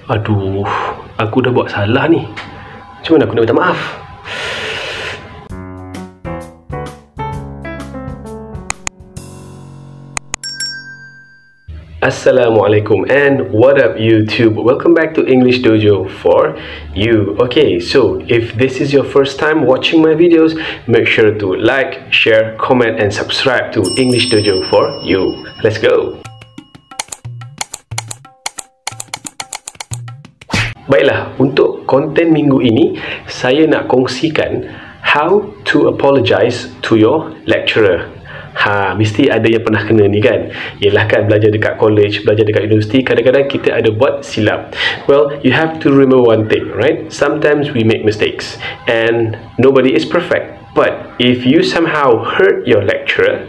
Aduh, aku dah buat salah ni. Macam mana aku nak minta maaf? Assalamualaikum and what up YouTube? Welcome back to English Dojo for you. Okay, so if this is your first time watching my videos, make sure to like, share, comment and subscribe to English Dojo for you. Let's go. Baiklah, untuk konten minggu ini saya nak kongsikan how to apologize to your lecturer. Mesti ada yang pernah kena ni kan. Yelah kan, belajar dekat college, belajar dekat universiti, kadang-kadang kita ada buat silap. Well, you have to remember one thing, right? Sometimes we make mistakes and nobody is perfect. But if you somehow hurt your lecturer,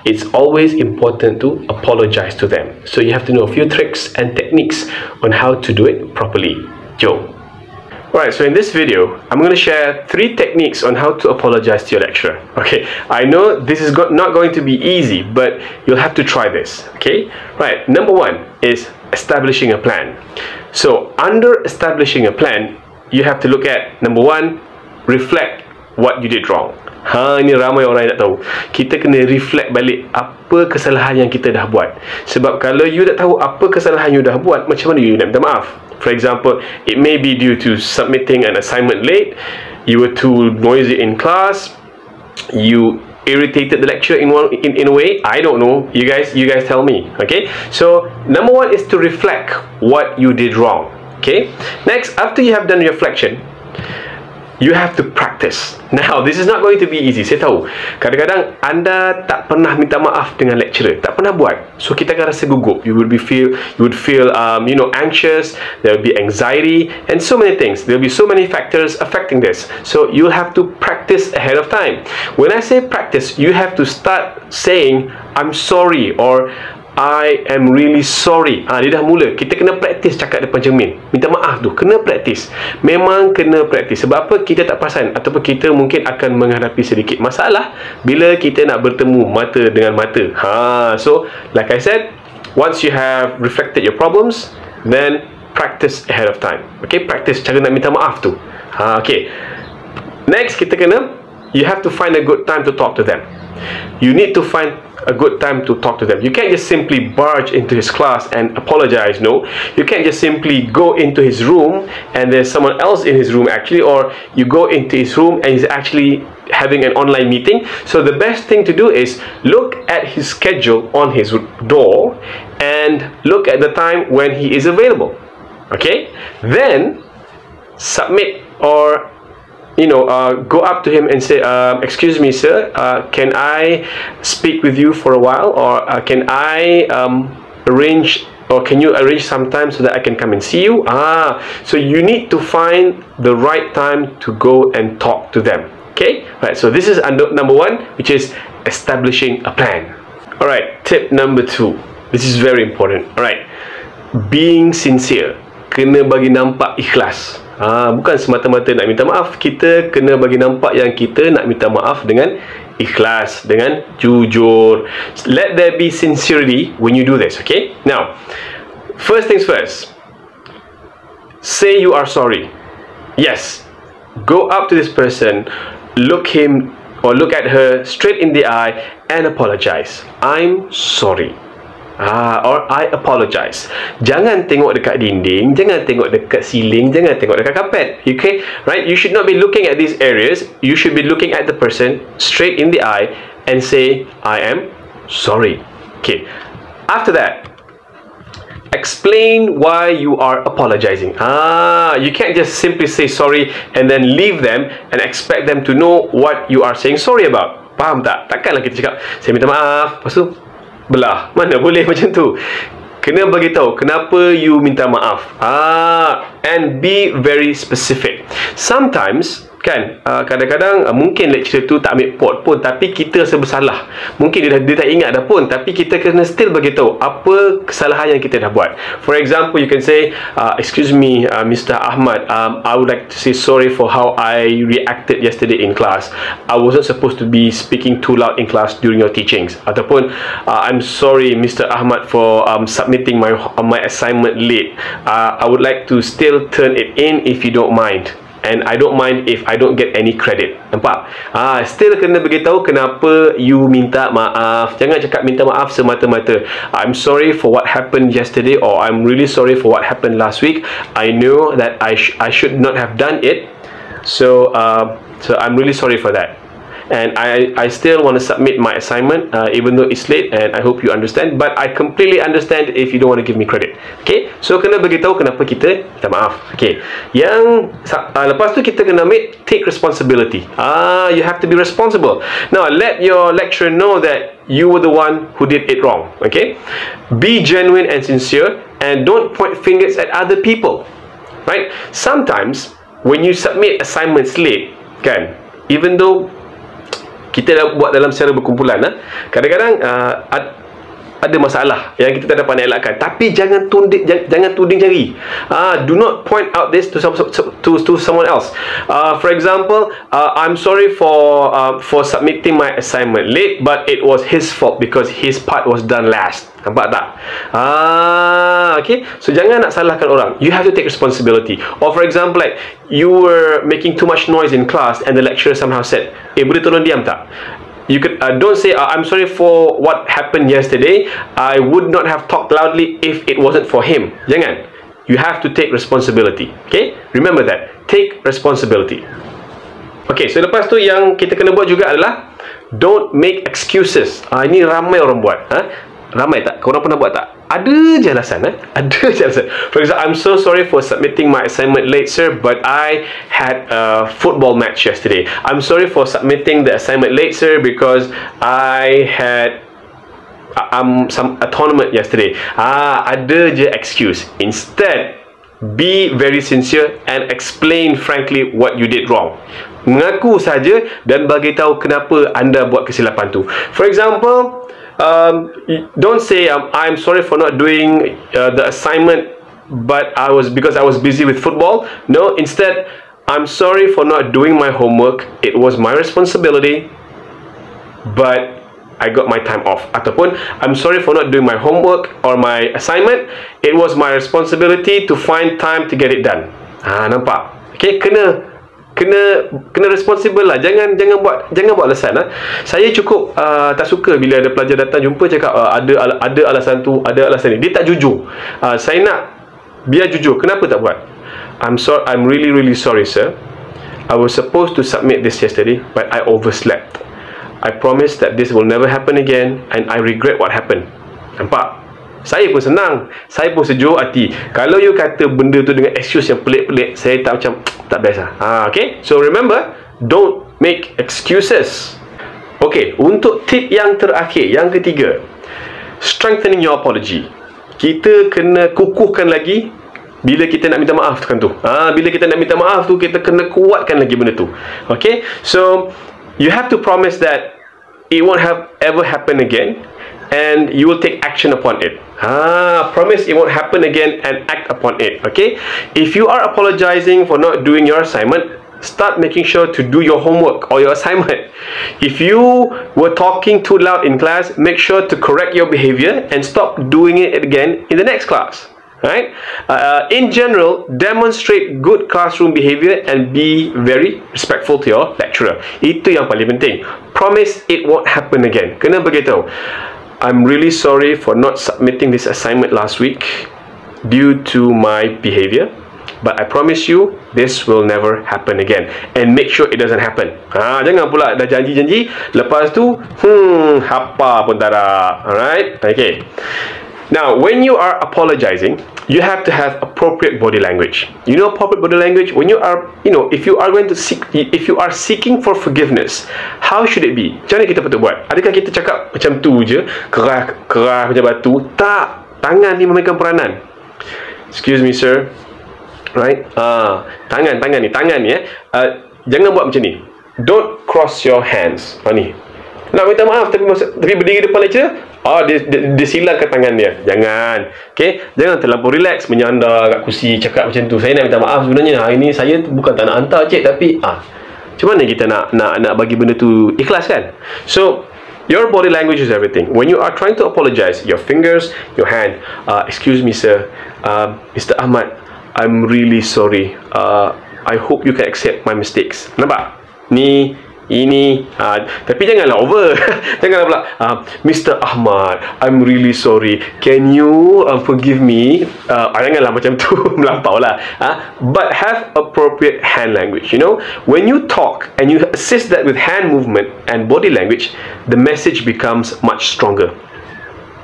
it's always important to apologize to them. So you have to know a few tricks and techniques on how to do it properly. Jom. Alright, so in this video, I'm going to share 3 techniques on how to apologize to your lecturer. Okay, I know this is not going to be easy, but you'll have to try this. Okay, right. Number 1 is establishing a plan. So under establishing a plan, you have to look at number 1, reflect what you did wrong. Ini ramai orang yang tak tahu. Kita kena reflect balik apa kesalahan yang kita dah buat. Sebab kalau you tak tahu apa kesalahan you dah buat, macam mana you nak minta maaf? For example, it may be due to submitting an assignment late, you were too noisy in class, you irritated the lecturer in a way, I don't know. You guys tell me. Okay, so number 1 is to reflect what you did wrong. Okay, next, after you have done reflection, you have to practice. Now, this is not going to be easy. Saya tahu, kadang-kadang anda tak pernah minta maaf dengan lecturer, tak pernah buat. So kita akan rasa gugup. You would feel anxious. There will be anxiety and so many things. There will be so many factors affecting this. So you'll have to practice ahead of time. When I say practice, you have to start saying, "I'm sorry," or I am really sorry. Dia dah mula. Kita kena praktis cakap depan cermin. Minta maaf tu, kena praktis. Memang kena praktis. Sebab apa? Kita tak perasan, ataupun kita mungkin akan menghadapi sedikit masalah bila kita nak bertemu mata dengan mata. So, like I said, once you have reflected your problems, then practice ahead of time. Okay, practice cara nak minta maaf tu. Okay. Next, you have to find a good time to talk to them. You need to find a good time to talk to them. You can't just simply barge into his class and apologize. No, you can't just simply go into his room and there's someone else in his room actually, or you go into his room and he's actually having an online meeting. So the best thing to do is look at his schedule on his door and look at the time when he is available. Okay, then submit or go up to him and say, "Excuse me, sir, can I speak with you for a while, or can I arrange, or can you arrange some time so that I can come and see you?" So you need to find the right time to go and talk to them. Okay, right. So this is number 1, which is establishing a plan. All right. Tip number 2. This is very important. All right. Being sincere. Kena bagi nampak ikhlas. Bukan semata-mata nak minta maaf. Kita kena bagi nampak yang kita nak minta maaf dengan ikhlas, dengan jujur. Let there be sincerity when you do this. Okay, now first things first, say you are sorry. Yes, go up to this person, look him or look at her straight in the eye and apologize. I'm sorry. Or I apologize. Jangan tengok dekat dinding, jangan tengok dekat ceiling, jangan tengok dekat kapet. Okay, right? You should not be looking at these areas. You should be looking at the person straight in the eye and say, "I am sorry." Okay. After that, explain why you are apologizing. You can't just simply say sorry and then leave them and expect them to know what you are saying sorry about. Faham tak? Takkanlah kita cakap, "Saya minta maaf," lepas tu belah. Mana boleh macam tu. Kena bagi tahu kenapa you minta maaf. And be very specific. Sometimes kan, kadang-kadang mungkin lecturer tu tak ambil pot pun, tapi kita rasa bersalah. Mungkin dia tak ingat dah pun, tapi kita kena still beritahu apa kesalahan yang kita dah buat. For example, you can say, excuse me, Mr. Ahmad, I would like to say sorry for how I reacted yesterday in class. I wasn't supposed to be speaking too loud in class during your teachings. Ataupun, I'm sorry, Mr. Ahmad, for submitting my assignment late. I would like to still turn it in if you don't mind. And I don't mind if I don't get any credit. Nampak? Still kena beritahu kenapa you minta maaf. Jangan cakap minta maaf semata-mata. I'm sorry for what happened yesterday, or I'm really sorry for what happened last week. I know that I should not have done it. So I'm really sorry for that. And I still want to submit my assignment even though it's late, and I hope you understand, but I completely understand if you don't want to give me credit. Okay, so kena beritahu kenapa kita minta maaf. Okay, yang lepas tu kita kena take responsibility. You have to be responsible. Now let your lecturer know that you were the one who did it wrong. Okay, be genuine and sincere, and don't point fingers at other people. Right? Sometimes when you submit assignments late, kan, even though kita dah buat dalam secara berkumpulan, kadang-kadang ada masalah yang kita tak dapat elakkan, tapi jangan tuding jari. Do not point out this to someone else. For example, I'm sorry for submitting my assignment late, but it was his fault because his part was done last. Nampak tak? Okay, so jangan nak salahkan orang. You have to take responsibility. Or for example, like you were making too much noise in class and the lecturer somehow said, boleh tolong diam tak? You could don't say, I'm sorry for what happened yesterday. I would not have talked loudly if it wasn't for him. Jangan. You have to take responsibility. Okay? Remember that. Take responsibility. Okay, so lepas tu yang kita kena buat juga adalah don't make excuses. Ini ramai orang buat. Ramai tak? Korang pernah buat tak? Ada je alasan. Ada je alasan. For example, I'm so sorry for submitting my assignment late, sir, but I had a football match yesterday. I'm sorry for submitting the assignment late, sir, because I had a tournament yesterday. Ada je excuse. Instead, be very sincere and explain frankly what you did wrong. Mengaku saja dan bagi tahu kenapa anda buat kesilapan tu. For example, don't say I'm sorry for not doing the assignment, but because I was busy with football. No, instead, I'm sorry for not doing my homework. It was my responsibility, but I got my time off. Ataupun, I'm sorry for not doing my homework or my assignment. It was my responsibility to find time to get it done. Nampak? Okay, kena responsible lah. Jangan buat alasan. Saya cukup tak suka bila ada pelajar datang jumpa cakap ada alasan tu, ada alasan ni. Dia tak jujur. Saya nak biar jujur. Kenapa tak buat? I'm really sorry, sir. I was supposed to submit this yesterday, but I overslept. I promise that this will never happen again, and I regret what happened. Nampak? Saya pun senang, saya pun sejuk hati. Kalau you kata benda tu dengan excuse yang pelik-pelik, saya tak macam tak biasa. Okay, so remember, don't make excuses. Okay, untuk tip yang terakhir, yang ketiga, strengthening your apology. Kita kena kukuhkan lagi bila kita nak minta maaf kan tu. Bila kita nak minta maaf tu, kita kena kuatkan lagi benda tu. Okay, so you have to promise that it won't ever happen again, and you will take action upon it. Promise it won't happen again and act upon it. Okay, if you are apologizing for not doing your assignment, start making sure to do your homework or your assignment. If you were talking too loud in class, make sure to correct your behavior and stop doing it again in the next class. Right? In general, demonstrate good classroom behavior and be very respectful to your lecturer. Itu yang paling penting. Promise it won't happen again. Kena beritahu, I'm really sorry for not submitting this assignment last week due to my behavior, but I promise you this will never happen again, and make sure it doesn't happen. Jangan pula dah janji-janji, lepas tu apa pun tak ada. Alright? Okay. Now, when you are apologizing, you have to have appropriate body language. You know appropriate body language? When you are, if you are seeking for forgiveness, how should it be? Macam mana kita patut buat? Adakah kita cakap macam tu je, kerah macam batu? Tak. Tangan ni memegang peranan. Excuse me, sir. Right? Tangan ni. jangan buat macam ni. Don't cross your hands. Ni. Nak minta maaf tapi berdiri depan lecturer, dia silangkan tangan dia. Jangan. Okay? Jangan terlampau relax, menyandar kat kursi, cakap macam tu. Saya nak minta maaf sebenarnya. Hari ni saya bukan tak nak hantar cik, tapi macam mana kita nak bagi benda tu ikhlas kan? So, your body language is everything. When you are trying to apologize, your fingers, your hand, excuse me sir, Mr. Ahmad, I'm really sorry. I hope you can accept my mistakes. Nampak? Ni, ini, tapi janganlah over. Janganlah pula, Mr. Ahmad, I'm really sorry. Can you forgive me? Janganlah macam tu, melampau lah. But have appropriate hand language. You know, when you talk and you assist that with hand movement and body language, the message becomes much stronger.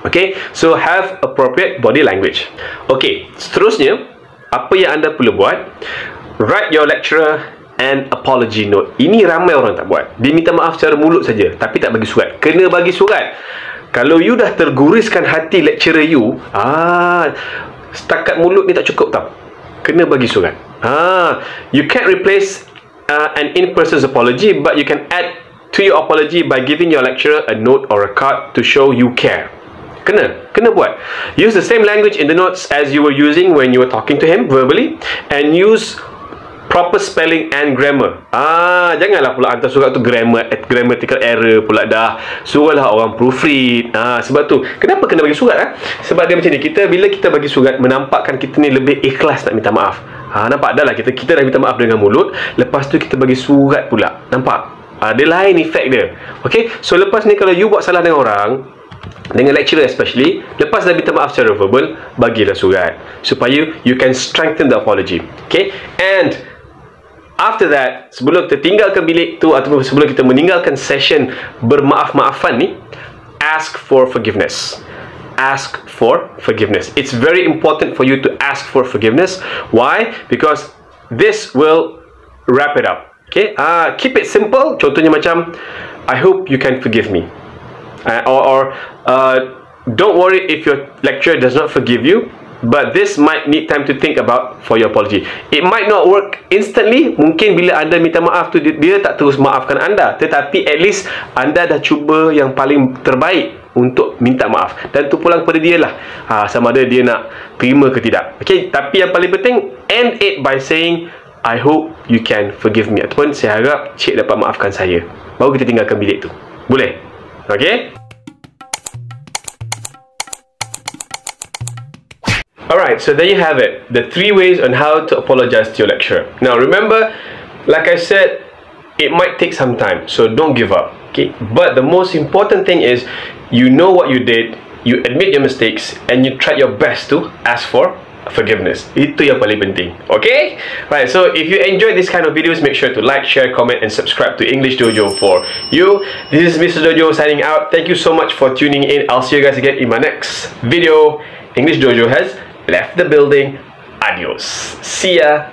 Okay, so have appropriate body language. Okay, seterusnya, apa yang anda perlu buat? Write your lecturer an apology note. Ini ramai orang tak buat. Dia minta maaf secara mulut saja, tapi tak bagi surat. Kena bagi surat. Kalau you dah terguriskan hati lecturer you, setakat mulut ni tak cukup tau. Kena bagi surat. You can't replace an in-person apology, but you can add to your apology by giving your lecturer a note or a card to show you care. Kena buat. Use the same language in the notes as you were using when you were talking to him verbally, and use proper spelling and grammar. Janganlah pula hantar surat tu grammatical error pula dah. Suruhlah orang proofread. Sebab tu, kenapa kena bagi surat? Sebab dia macam ni, bila kita bagi surat, menampakkan kita ni lebih ikhlas nak minta maaf. Nampak dah lah, kita dah minta maaf dengan mulut, lepas tu kita bagi surat pula. Nampak? Dia lain efek dia. Okay, so lepas ni kalau you buat salah dengan orang, dengan lecturer especially, lepas dah minta maaf secara verbal, bagilah surat supaya you can strengthen the apology. Okay, and after that, sebelum kita tinggalkan bilik tu ataupun sebelum kita meninggalkan session bermaaf-maafan ni, ask for forgiveness. Ask for forgiveness. It's very important for you to ask for forgiveness. Why? Because this will wrap it up. Okay, keep it simple. Contohnya macam, I hope you can forgive me. Don't worry if your lecturer does not forgive you, but this might need time to think about for your apology. It might not work instantly. Mungkin bila anda minta maaf tu, dia tak terus maafkan anda, tetapi at least anda dah cuba yang paling terbaik untuk minta maaf, dan tu pulang pada dia lah, sama ada dia nak terima ke tidak. Okay, tapi yang paling penting, end it by saying, I hope you can forgive me, ataupun saya harap cik dapat maafkan saya. Baru kita tinggalkan bilik tu. Boleh? Okay? Alright, so there you have it. The 3 ways on how to apologize to your lecturer. Now remember, like I said, it might take some time, so don't give up. Okay? But the most important thing is, you know what you did, you admit your mistakes, and you try your best to ask for forgiveness. Itu yang paling penting. Okay? Right, so if you enjoyed this kind of videos, make sure to like, share, comment, and subscribe to English Dojo for you. This is Mr. Dojo signing out. Thank you so much for tuning in. I'll see you guys again in my next video. English Dojo has left the building. Adios. See ya.